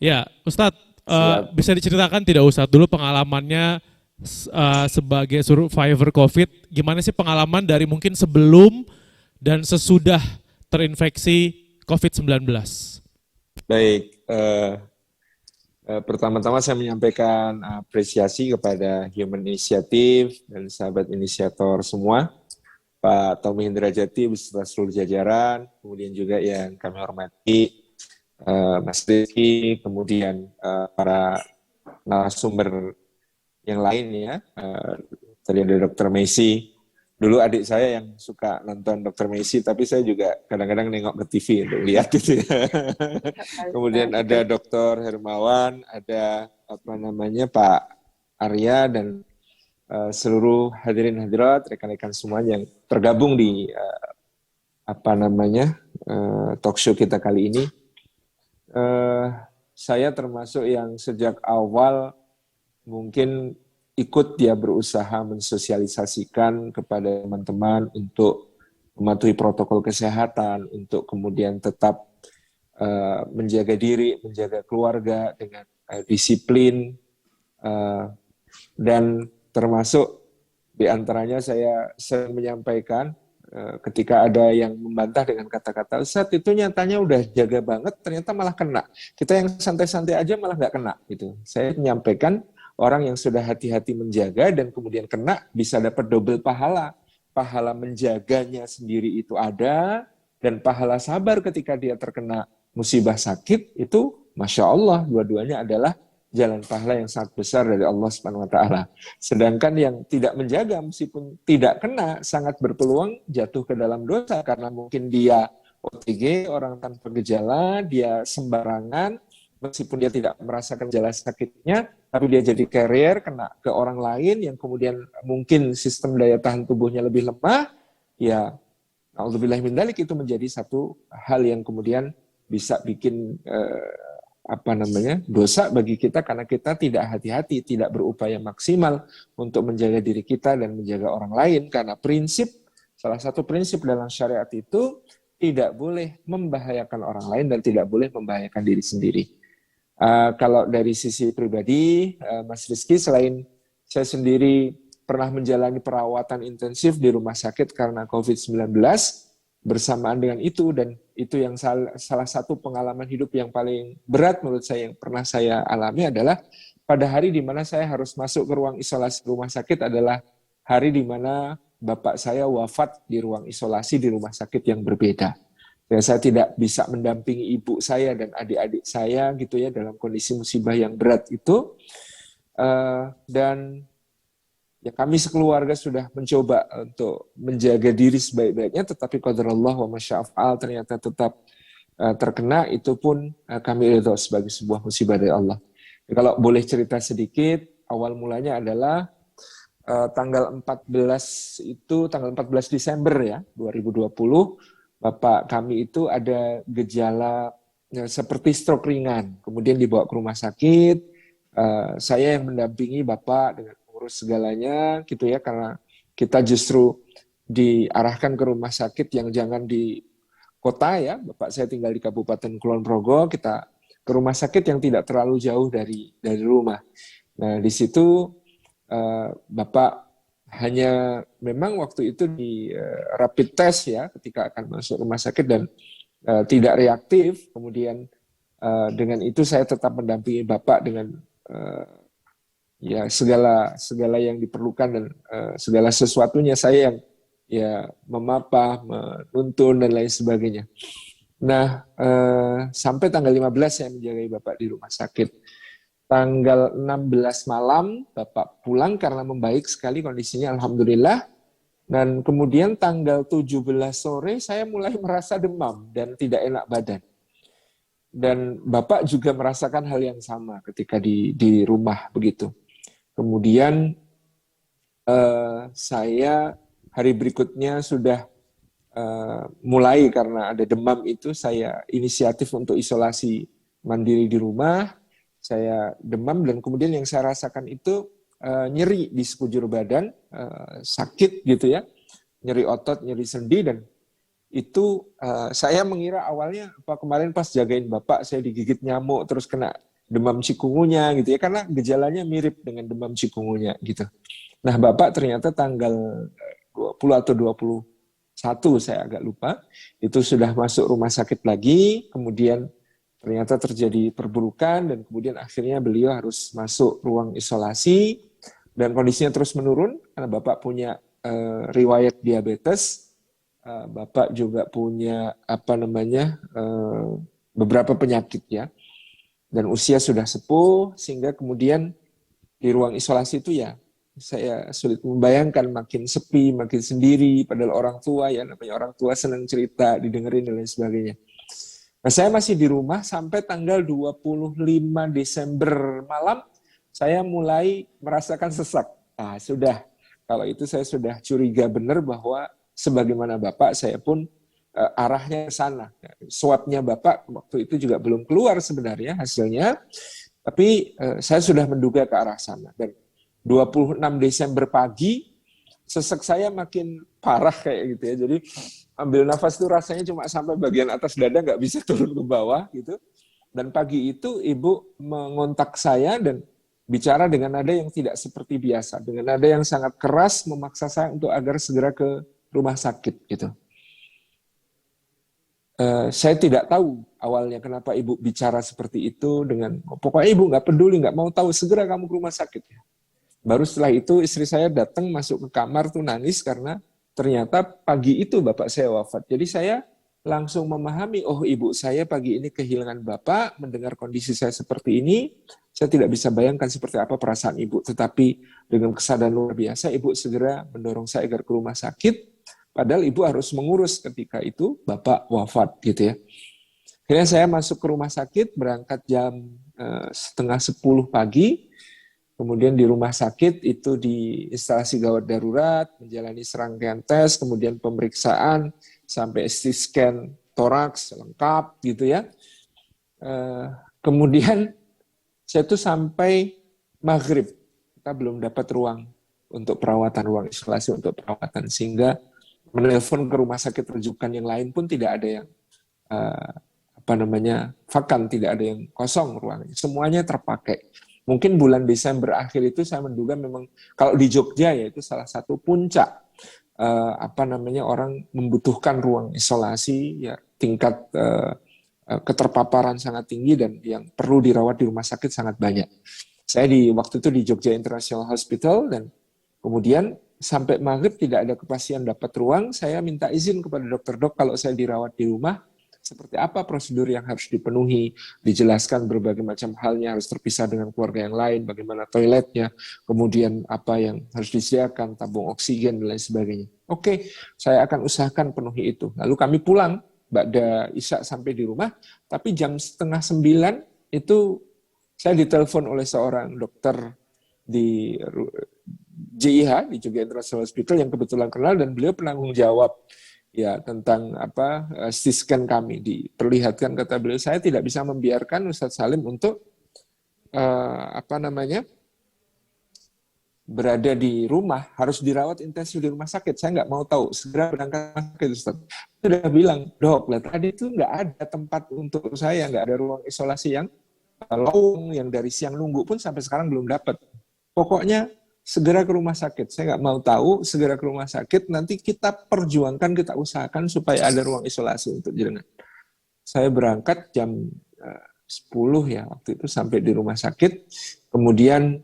Ya, Ustadz, Siap. bisa diceritakan tidak Ustadz dulu pengalamannya sebagai survivor COVID, gimana sih pengalaman dari mungkin sebelum dan sesudah terinfeksi COVID-19? Baik, pertama-tama saya menyampaikan apresiasi kepada Human Initiative dan sahabat inisiator semua, Pak Tommy Hindrajati beserta seluruh jajaran, kemudian juga yang kami hormati Mas Rizky, kemudian para narasumber yang lain ya. Tadi ada Dr. Messi. Dulu adik saya yang suka nonton Dr. Messi, tapi saya juga kadang-kadang nengok ke TV untuk lihat gitu ya. Kemudian ada Dr. Hermawan, ada apa namanya Pak Arya dan seluruh hadirin hadirat, rekan-rekan semua yang tergabung di apa namanya talk show kita kali ini. Saya termasuk yang sejak awal mungkin ikut dia berusaha mensosialisasikan kepada teman-teman untuk mematuhi protokol kesehatan, untuk kemudian tetap menjaga diri, menjaga keluarga dengan disiplin, dan termasuk diantaranya saya sering menyampaikan ketika ada yang membantah dengan kata-kata, Ustadz itu nyatanya udah jaga banget, ternyata malah kena. Kita yang santai-santai aja malah nggak kena. Gitu. Saya menyampaikan orang yang sudah hati-hati menjaga dan kemudian kena bisa dapat double pahala. Pahala menjaganya sendiri itu ada, dan pahala sabar ketika dia terkena musibah sakit itu, Masya Allah, dua-duanya adalah jalan pahala yang sangat besar dari Allah Subhanahu wa taala. Sedangkan yang tidak menjaga meskipun tidak kena sangat berpeluang jatuh ke dalam dosa karena mungkin dia OTG, orang tanpa gejala, dia sembarangan meskipun dia tidak merasakan gejala sakitnya, tapi dia jadi carrier kena ke orang lain yang kemudian mungkin sistem daya tahan tubuhnya lebih lemah, ya Alhamdulillah min dzalik itu menjadi satu hal yang kemudian bisa bikin apa namanya dosa bagi kita karena kita tidak hati-hati, tidak berupaya maksimal untuk menjaga diri kita dan menjaga orang lain karena prinsip salah satu prinsip dalam syariat itu tidak boleh membahayakan orang lain dan tidak boleh membahayakan diri sendiri. Kalau dari sisi pribadi, Mas Rizky, selain saya sendiri pernah menjalani perawatan intensif di rumah sakit karena COVID-19, bersamaan dengan itu dan itu yang salah satu pengalaman hidup yang paling berat menurut saya yang pernah saya alami adalah pada hari di mana saya harus masuk ke ruang isolasi rumah sakit adalah hari di mana bapak saya wafat di ruang isolasi di rumah sakit yang berbeda. Dan saya tidak bisa mendampingi ibu saya dan adik-adik saya gitu ya dalam kondisi musibah yang berat itu. Dan ya kami sekeluarga sudah mencoba untuk menjaga diri sebaik-baiknya, tetapi qadarullah wa masya'af'al ternyata tetap terkena, itu pun kami ridho sebagai sebuah musibah dari Allah. Ya, kalau boleh cerita sedikit, awal mulanya adalah tanggal 14 Desember ya 2020, Bapak kami itu ada gejala seperti stroke ringan, kemudian dibawa ke rumah sakit, saya yang mendampingi Bapak dengan urus segalanya gitu ya karena kita justru diarahkan ke rumah sakit yang jangan di kota ya. Bapak saya tinggal di Kabupaten Kulon Progo, kita ke rumah sakit yang tidak terlalu jauh dari rumah. Nah, di situ Bapak hanya memang waktu itu di rapid test ya ketika akan masuk rumah sakit dan tidak reaktif. Kemudian dengan itu saya tetap mendampingi Bapak dengan ya segala yang diperlukan dan segala sesuatunya saya yang ya memapah, menuntun dan lain sebagainya. Nah, sampai tanggal 15 saya menjagai Bapak di rumah sakit. Tanggal 16 malam Bapak pulang karena membaik sekali kondisinya alhamdulillah. Dan kemudian tanggal 17 sore saya mulai merasa demam dan tidak enak badan. Dan Bapak juga merasakan hal yang sama ketika di rumah begitu. Kemudian saya hari berikutnya sudah mulai karena ada demam itu saya inisiatif untuk isolasi mandiri di rumah. Saya demam dan kemudian yang saya rasakan itu nyeri di sekujur badan, sakit gitu ya, nyeri otot, nyeri sendi dan itu saya mengira awalnya apa kemarin pas jagain Bapak saya digigit nyamuk terus kena demam chikungunya gitu ya, karena gejalanya mirip dengan demam chikungunya gitu. Nah, Bapak ternyata tanggal 20 atau 21, saya agak lupa, itu sudah masuk rumah sakit lagi, kemudian ternyata terjadi perburukan, dan kemudian akhirnya beliau harus masuk ruang isolasi, dan kondisinya terus menurun, karena Bapak punya riwayat diabetes, Bapak juga punya beberapa penyakit ya, dan usia sudah sepuh, sehingga kemudian di ruang isolasi itu ya saya sulit membayangkan, makin sepi, makin sendiri, padahal orang tua ya, namanya orang tua senang cerita, didengerin dan lain sebagainya. Nah, saya masih di rumah sampai tanggal 25 Desember malam, saya mulai merasakan sesak. Nah, sudah, kalau itu saya sudah curiga benar bahwa sebagaimana Bapak, saya pun arahnya ke sana. Swabnya Bapak waktu itu juga belum keluar sebenarnya hasilnya, tapi saya sudah menduga ke arah sana. Dan 26 Desember pagi, sesek saya makin parah kayak gitu ya. Jadi ambil nafas itu rasanya cuma sampai bagian atas dada, nggak bisa turun ke bawah gitu. Dan pagi itu ibu mengontak saya dan bicara dengan nada yang tidak seperti biasa, dengan nada yang sangat keras, memaksa saya untuk agar segera ke rumah sakit gitu. Saya tidak tahu awalnya kenapa ibu bicara seperti itu, dengan pokoknya ibu nggak peduli, nggak mau tahu, segera kamu ke rumah sakit. Baru setelah itu istri saya datang masuk ke kamar tuh nangis karena ternyata pagi itu bapak saya wafat. Jadi saya langsung memahami, oh ibu saya pagi ini kehilangan bapak, mendengar kondisi saya seperti ini, saya tidak bisa bayangkan seperti apa perasaan ibu. Tetapi dengan kesadaran luar biasa, ibu segera mendorong saya agar ke rumah sakit. Padahal ibu harus mengurus ketika itu bapak wafat gitu ya. Akhirnya saya masuk ke rumah sakit, berangkat jam setengah 10 pagi. Kemudian di rumah sakit itu di instalasi gawat darurat, menjalani serangkaian tes, kemudian pemeriksaan sampai CT scan toraks lengkap gitu ya. Kemudian saya tuh sampai maghrib, kita belum dapat ruang untuk perawatan, ruang isolasi untuk perawatan, sehingga menelpon ke rumah sakit rujukan yang lain pun tidak ada yang vakan, tidak ada yang kosong ruangnya, semuanya terpakai. Mungkin bulan Desember akhir itu saya menduga memang kalau di Jogja ya itu salah satu puncak orang membutuhkan ruang isolasi ya, tingkat keterpaparan sangat tinggi dan yang perlu dirawat di rumah sakit sangat banyak. Saya waktu itu di Jogja International Hospital, dan kemudian sampai maghrib tidak ada kepastian dapat ruang. Saya minta izin kepada dokter, dok kalau saya dirawat di rumah, seperti apa prosedur yang harus dipenuhi, dijelaskan berbagai macam halnya, harus terpisah dengan keluarga yang lain, bagaimana toiletnya, kemudian apa yang harus disediakan, tabung oksigen, dan lain sebagainya. Oke, saya akan usahakan penuhi itu. Lalu kami pulang, ba'da isya sampai di rumah, tapi jam 8:30 itu saya ditelepon oleh seorang dokter di JIH, di Jogja International Hospital, yang kebetulan kenal, dan beliau penanggung jawab ya tentang CT scan kami. Diperlihatkan, kata beliau, saya tidak bisa membiarkan Ustadz Salim untuk berada di rumah, harus dirawat intensif di rumah sakit. Saya nggak mau tahu, segera berangkat ke Ustadz. Saya sudah bilang, dok, tadi itu nggak ada tempat untuk saya, nggak ada ruang isolasi yang lowong, yang dari siang nunggu pun sampai sekarang belum dapat. Pokoknya segera ke rumah sakit. Saya nggak mau tahu, segera ke rumah sakit. Nanti kita perjuangkan, kita usahakan supaya ada ruang isolasi untuk jenengan. Saya berangkat jam 10 ya waktu itu, sampai di rumah sakit. Kemudian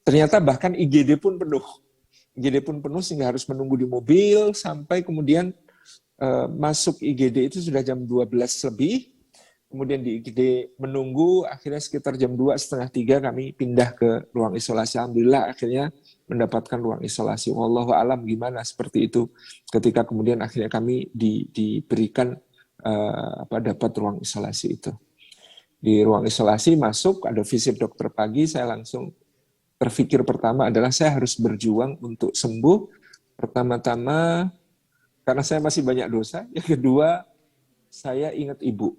ternyata bahkan IGD pun penuh. IGD pun penuh sehingga harus menunggu di mobil sampai kemudian masuk IGD itu sudah jam 12 lebih. Kemudian di IGD menunggu, akhirnya sekitar jam 2:30 kami pindah ke ruang isolasi. Alhamdulillah akhirnya mendapatkan ruang isolasi. Wallahu alam gimana seperti itu. Ketika kemudian akhirnya kami diberikan dapat ruang isolasi itu. Di ruang isolasi masuk, ada visit dokter pagi, saya langsung terpikir pertama adalah saya harus berjuang untuk sembuh. Pertama-tama karena saya masih banyak dosa. Yang kedua, saya ingat ibu.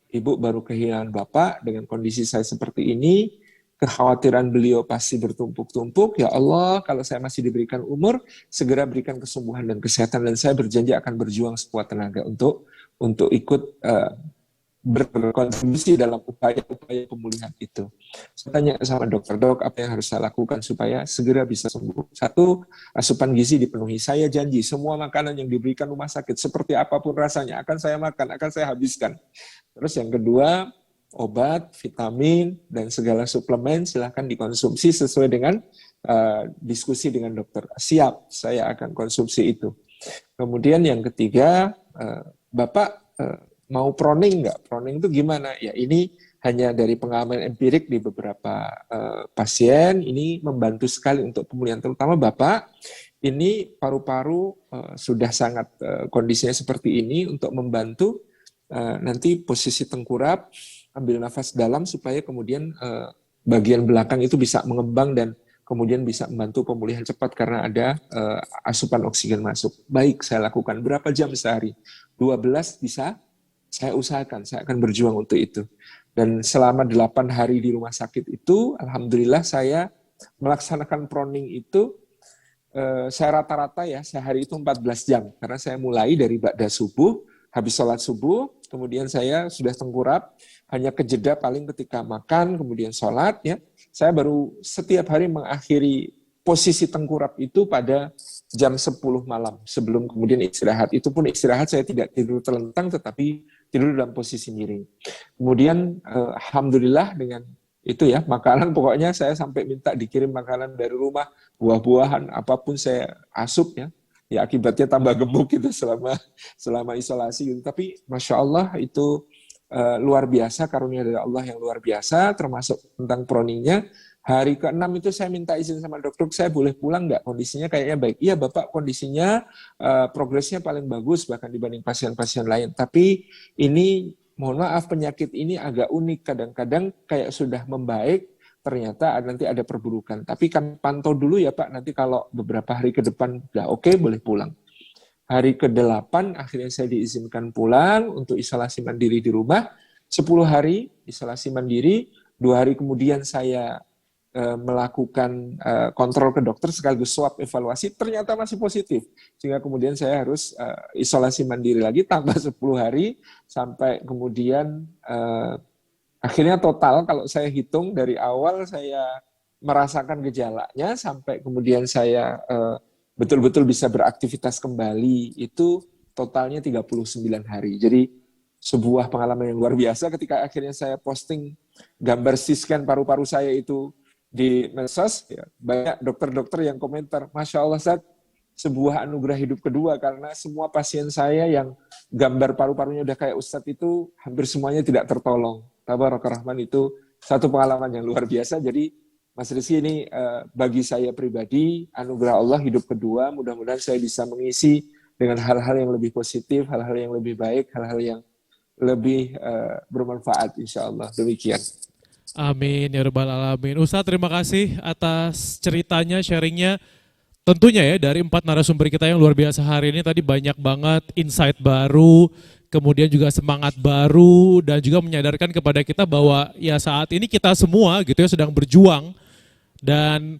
Ibu baru kehilangan bapak, dengan kondisi saya seperti ini, kekhawatiran beliau pasti bertumpuk-tumpuk. Ya Allah, kalau saya masih diberikan umur, segera berikan kesembuhan dan kesehatan, dan saya berjanji akan berjuang sekuat tenaga untuk ikut berkontribusi dalam upaya-upaya pemulihan itu. Saya tanya sama dokter, dok, apa yang harus saya lakukan supaya segera bisa sembuh? Satu, asupan gizi dipenuhi. Saya janji semua makanan yang diberikan rumah sakit, seperti apapun rasanya, akan saya makan, akan saya habiskan. Terus yang kedua, obat, vitamin, dan segala suplemen silahkan dikonsumsi sesuai dengan diskusi dengan dokter. Siap, saya akan konsumsi itu. Kemudian yang ketiga, Bapak mau proning nggak? Proning itu gimana? Ya ini hanya dari pengalaman empirik di beberapa pasien, ini membantu sekali untuk pemulihan. Terutama Bapak, ini paru-paru sudah sangat kondisinya seperti ini untuk membantu nanti posisi tengkurap, ambil nafas dalam supaya kemudian bagian belakang itu bisa mengembang dan kemudian bisa membantu pemulihan cepat karena ada asupan oksigen masuk. Baik, saya lakukan. Berapa jam sehari? 12 bisa? Saya usahakan, saya akan berjuang untuk itu. Dan selama 8 hari di rumah sakit itu, alhamdulillah saya melaksanakan proning itu, saya rata-rata ya, sehari itu 14 jam. Karena saya mulai dari ba'da subuh, habis sholat subuh, kemudian saya sudah tengkurap, hanya kejeda paling ketika makan, kemudian sholat, ya. Saya baru setiap hari mengakhiri posisi tengkurap itu pada jam 10 malam, sebelum kemudian istirahat. Itu pun istirahat saya tidak tidur terlentang, tetapi tidur dalam posisi miring. Kemudian alhamdulillah dengan itu ya, makanan pokoknya saya sampai minta dikirim makanan dari rumah, buah-buahan, apapun saya asup ya. Ya akibatnya tambah gemuk gitu selama isolasi gitu. Tapi Masya Allah itu luar biasa, karunia dari Allah yang luar biasa, termasuk tentang proningnya. Hari ke-6 itu saya minta izin sama dokter, saya boleh pulang nggak? Kondisinya kayaknya baik. Iya Bapak, kondisinya progresnya paling bagus bahkan dibanding pasien-pasien lain. Tapi ini, mohon maaf, penyakit ini agak unik. Kadang-kadang kayak sudah membaik, ternyata nanti ada perburukan. Tapi kan pantau dulu ya Pak, nanti kalau beberapa hari ke depan udah oke, boleh pulang. Hari ke-8 akhirnya saya diizinkan pulang untuk isolasi mandiri di rumah. 10 hari isolasi mandiri, 2 hari kemudian saya melakukan kontrol ke dokter sekaligus swab evaluasi, ternyata masih positif. Sehingga kemudian saya harus isolasi mandiri lagi tambah 10 hari sampai kemudian akhirnya total kalau saya hitung dari awal saya merasakan gejalanya sampai kemudian saya betul-betul bisa beraktivitas kembali itu totalnya 39 hari. Jadi sebuah pengalaman yang luar biasa ketika akhirnya saya posting gambar CT scan paru-paru saya itu di medsos, ya, banyak dokter-dokter yang komentar, Masya Allah Ustaz, sebuah anugerah hidup kedua karena semua pasien saya yang gambar paru-parunya udah kayak Ustaz itu hampir semuanya tidak tertolong. Tabarakar Rahman itu satu pengalaman yang luar biasa. Jadi Mas Rizky ini bagi saya pribadi anugerah Allah hidup kedua. Mudah-mudahan saya bisa mengisi dengan hal-hal yang lebih positif, hal-hal yang lebih baik, hal-hal yang lebih bermanfaat insya Allah. Demikian. Amin ya rabbal alamin. Ustaz, terima kasih atas ceritanya, sharingnya. Tentunya ya dari 4 narasumber kita yang luar biasa hari ini tadi banyak banget insight baru, kemudian juga semangat baru dan juga menyadarkan kepada kita bahwa ya saat ini kita semua gitu ya sedang berjuang dan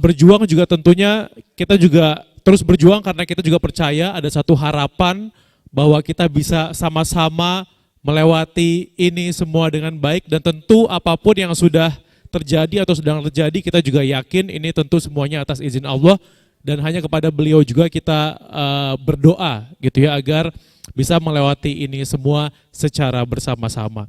berjuang juga tentunya kita juga terus berjuang karena kita juga percaya ada satu harapan bahwa kita bisa sama-sama melewati ini semua dengan baik dan tentu apapun yang sudah terjadi atau sedang terjadi kita juga yakin ini tentu semuanya atas izin Allah dan hanya kepada beliau juga kita berdoa gitu ya agar bisa melewati ini semua secara bersama-sama.